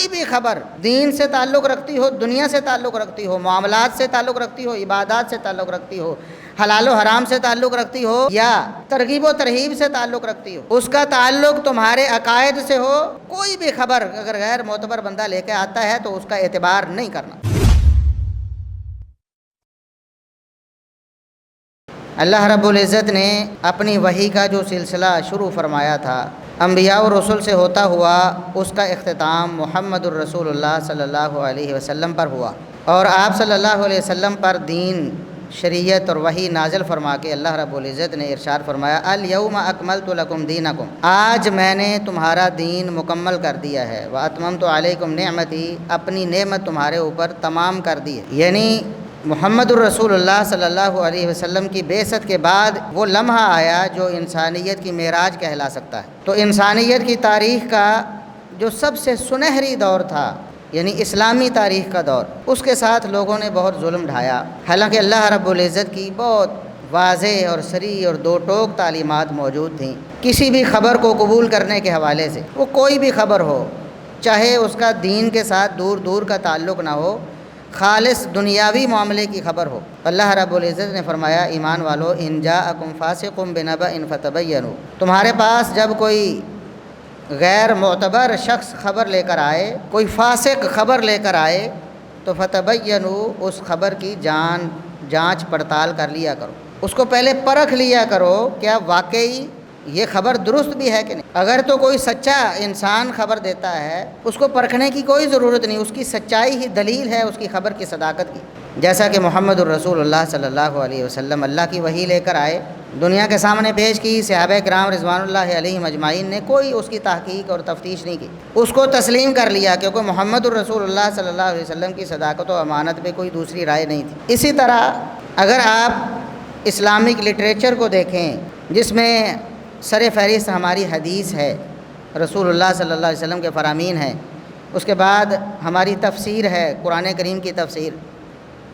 کوئی بھی خبر دین سے تعلق رکھتی ہو، دنیا سے تعلق رکھتی ہو، معاملات سے تعلق رکھتی ہو، عبادات سے تعلق رکھتی ہو، حلال و حرام سے تعلق رکھتی ہو یا ترغیب و ترہیب سے تعلق رکھتی ہو، اس کا تعلق تمہارے عقائد سے ہو، کوئی بھی خبر اگر غیر معتبر بندہ لے کے آتا ہے تو اس کا اعتبار نہیں کرنا۔ اللہ رب العزت نے اپنی وحی کا جو سلسلہ شروع فرمایا تھا، انبیاء و رسول سے ہوتا ہوا، اس کا اختتام محمد الرسول اللہ صلی اللہ علیہ وسلم پر ہوا، اور آپ صلی اللہ علیہ وسلم پر دین، شریعت اور وحی نازل فرما کے اللہ رب العزت نے ارشاد فرمایا الیوم اکملت لکم دینکم، آج میں نے تمہارا دین مکمل کر دیا ہے، واتممت علیکم نعمتی، اپنی نعمت تمہارے اوپر تمام کر دی ہے۔ یعنی محمد الرسول اللہ صلی اللہ علیہ وسلم کی بعثت کے بعد وہ لمحہ آیا جو انسانیت کی معراج کہلا سکتا ہے۔ تو انسانیت کی تاریخ کا جو سب سے سنہری دور تھا، یعنی اسلامی تاریخ کا دور، اس کے ساتھ لوگوں نے بہت ظلم ڈھایا، حالانکہ اللہ رب العزت کی بہت واضح اور صریح اور دو ٹوک تعلیمات موجود تھیں کسی بھی خبر کو قبول کرنے کے حوالے سے، وہ کوئی بھی خبر ہو، چاہے اس کا دین کے ساتھ دور دور کا تعلق نہ ہو، خالص دنیاوی معاملے کی خبر ہو۔ اللہ رب العزت نے فرمایا ایمان والو ان جاءکم فاسق بنبأ فتبینوا، تمہارے پاس جب کوئی غیر معتبر شخص خبر لے کر آئے، کوئی فاسق خبر لے کر آئے تو فتبینوا، اس خبر کی جانچ پڑتال کر لیا کرو، اس کو پہلے پرکھ لیا کرو کیا واقعی یہ خبر درست بھی ہے کہ نہیں۔ اگر تو کوئی سچا انسان خبر دیتا ہے، اس کو پرکھنے کی کوئی ضرورت نہیں، اس کی سچائی ہی دلیل ہے اس کی خبر کی صداقت کی۔ جیسا کہ محمد الرسول اللہ صلی اللہ علیہ وسلم اللہ کی وحی لے کر آئے، دنیا کے سامنے پیش کی، صحابہ کرام رضوان اللہ علیہم اجمعین نے کوئی اس کی تحقیق اور تفتیش نہیں کی، اس کو تسلیم کر لیا، کیونکہ محمد الرسول اللہ صلی اللہ علیہ وسلم کی صداقت و امانت پہ کوئی دوسری رائے نہیں تھی۔ اسی طرح اگر آپ اسلامک لٹریچر کو دیکھیں جس میں سر فہرست ہماری حدیث ہے، رسول اللہ صلی اللہ علیہ وسلم کے فرامین ہیں، اس کے بعد ہماری تفسیر ہے قرآن کریم کی تفسیر،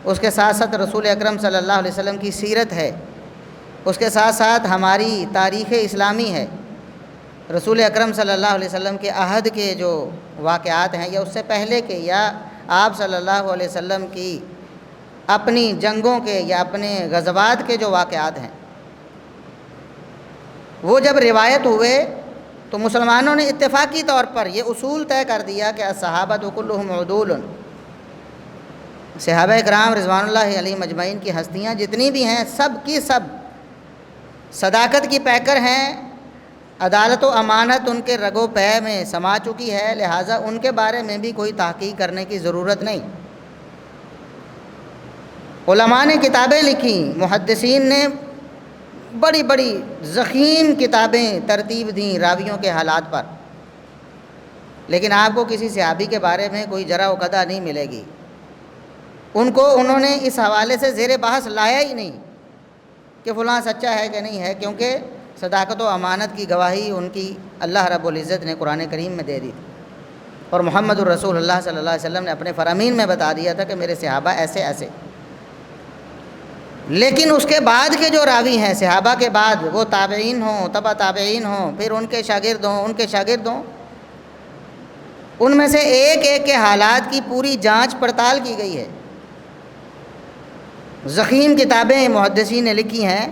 اس کے ساتھ ساتھ رسول اکرم صلی اللہ علیہ وسلم کی سیرت ہے، اس کے ساتھ ساتھ ہماری تاریخ اسلامی ہے، رسول اکرم صلی اللہ علیہ وسلم کے عہد کے جو واقعات ہیں یا اس سے پہلے کے، یا آپ صلی اللہ علیہ وسلم کی اپنی جنگوں کے یا اپنے غزوات کے جو واقعات ہیں، وہ جب روایت ہوئے تو مسلمانوں نے اتفاقی طور پر یہ اصول طے کر دیا کہ الصحابۃ کلھم عدول، صحابہ کرام رضوان اللہ علیہم اجمعین کی ہستیاں جتنی بھی ہیں سب کی سب صداقت کی پیکر ہیں، عدالت و امانت ان کے رگ و پے میں سما چکی ہے، لہٰذا ان کے بارے میں بھی کوئی تحقیق کرنے کی ضرورت نہیں۔ علماء نے کتابیں لکھیں، محدثین نے بڑی بڑی ضخیم کتابیں ترتیب دیں راویوں کے حالات پر، لیکن آپ کو کسی صحابی کے بارے میں کوئی جرح و قدح نہیں ملے گی، انہوں نے اس حوالے سے زیر بحث لایا ہی نہیں کہ فلاں سچا ہے کہ نہیں ہے، کیونکہ صداقت و امانت کی گواہی ان کی اللہ رب العزت نے قرآن کریم میں دے دی تھی، اور محمد الرسول اللہ صلی اللہ علیہ وسلم نے اپنے فرامین میں بتا دیا تھا کہ میرے صحابہ ایسے ایسے۔ لیکن اس کے بعد کے جو راوی ہیں صحابہ کے بعد، وہ تابعین ہوں، تبع تابعین ہوں، پھر ان کے شاگرد ہوں، ان میں سے ایک ایک کے حالات کی پوری جانچ پڑتال کی گئی ہے، ضخیم کتابیں محدثین نے لکھی ہیں،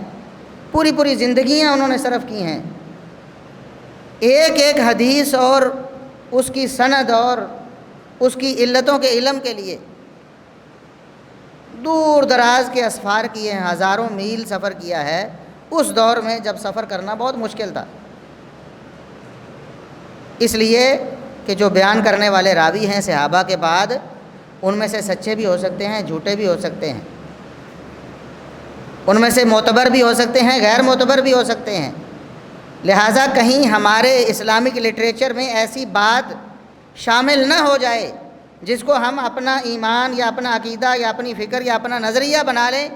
پوری زندگیاں انہوں نے صرف کی ہیں، ایک ایک حدیث اور اس کی سند اور اس کی علتوں کے علم کے لیے دور دراز کے اسفار کیے ہیں، ہزاروں میل سفر کیا ہے، اس دور میں جب سفر کرنا بہت مشکل تھا، اس لیے کہ جو بیان کرنے والے راوی ہیں صحابہ کے بعد، ان میں سے سچے بھی ہو سکتے ہیں، جھوٹے بھی ہو سکتے ہیں، ان میں سے معتبر بھی ہو سکتے ہیں، غیر معتبر بھی ہو سکتے ہیں، لہٰذا کہیں ہمارے اسلامک لٹریچر میں ایسی بات شامل نہ ہو جائے جس کو ہم اپنا ایمان یا اپنا عقیدہ یا اپنی فکر یا اپنا نظریہ بنا لیں،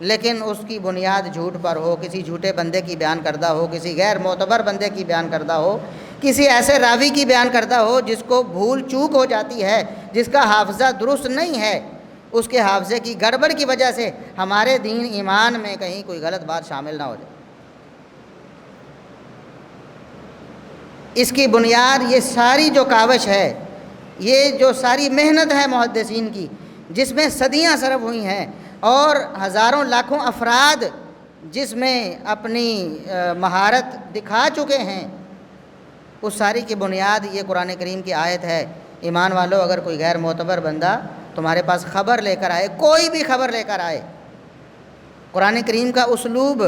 لیکن اس کی بنیاد جھوٹ پر ہو، کسی جھوٹے بندے کی بیان کردہ ہو، کسی غیر معتبر بندے کی بیان کردہ ہو، کسی ایسے راوی کی بیان کردہ ہو جس کو بھول چوک ہو جاتی ہے، جس کا حافظہ درست نہیں ہے، اس کے حافظے کی گڑبڑ کی وجہ سے ہمارے دین ایمان میں کہیں کوئی غلط بات شامل نہ ہو جائے۔ اس کی بنیاد یہ ساری جو کاوش ہے یہ جو ساری محنت ہے محدثین کی، جس میں صدیاں صرف ہوئی ہیں اور ہزاروں لاکھوں افراد جس میں اپنی مہارت دکھا چکے ہیں، اس ساری کی بنیاد یہ قرآن کریم کی آیت ہے۔ ایمان والو، اگر کوئی غیر معتبر بندہ تمہارے پاس خبر لے کر آئے، کوئی بھی خبر لے کر آئے، قرآن کریم کا اسلوب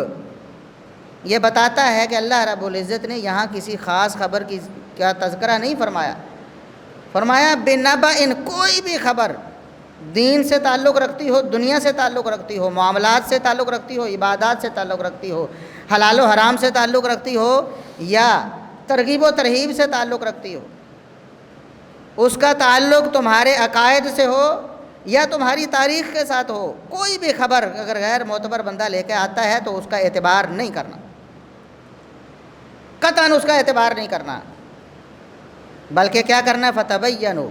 یہ بتاتا ہے کہ اللہ رب العزت نے یہاں کسی خاص خبر کی کیا تذکرہ نہیں فرمایا، فرمایا بنبأ، کوئی بھی خبر دین سے تعلق رکھتی ہو، دنیا سے تعلق رکھتی ہو، معاملات سے تعلق رکھتی ہو، عبادات سے تعلق رکھتی ہو، حلال و حرام سے تعلق رکھتی ہو، یا ترغیب و ترہیب سے تعلق رکھتی ہو، اس کا تعلق تمہارے عقائد سے ہو یا تمہاری تاریخ کے ساتھ ہو، کوئی بھی خبر اگر غیر معتبر بندہ لے کے آتا ہے تو اس کا اعتبار نہیں کرنا، قطعاً اس کا اعتبار نہیں کرنا، بلکہ کیا کرنا ہے؟ فتبینوا،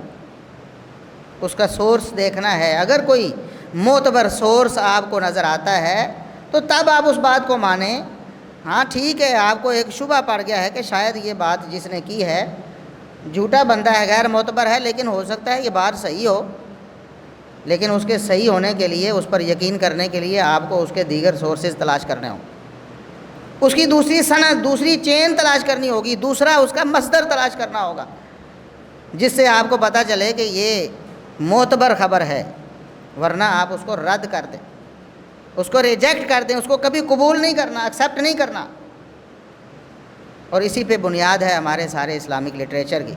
اس کا سورس دیکھنا ہے۔ اگر کوئی معتبر سورس آپ کو نظر آتا ہے تو تب آپ اس بات کو مانیں۔ ہاں ٹھیک ہے، آپ کو ایک شبہ پڑ گیا ہے کہ شاید یہ بات جس نے کی ہے، جھوٹا بندہ ہے، غیر معتبر ہے، لیکن ہو سکتا ہے یہ بات صحیح ہو، لیکن اس کے صحیح ہونے کے لیے، اس پر یقین کرنے کے لیے آپ کو اس کے دیگر سورسز تلاش کرنے ہوں، اس کی دوسری سند، دوسری چین تلاش کرنی ہوگی، دوسرا اس کا مصدر تلاش کرنا ہوگا، جس سے آپ کو پتہ چلے کہ یہ معتبر خبر ہے، ورنہ آپ اس کو رد کر دیں، اس کو ریجیکٹ کر دیں، اس کو کبھی قبول نہیں کرنا، ایکسیپٹ نہیں کرنا۔ اور اسی پہ بنیاد ہے ہمارے سارے اسلامک لٹریچر کی۔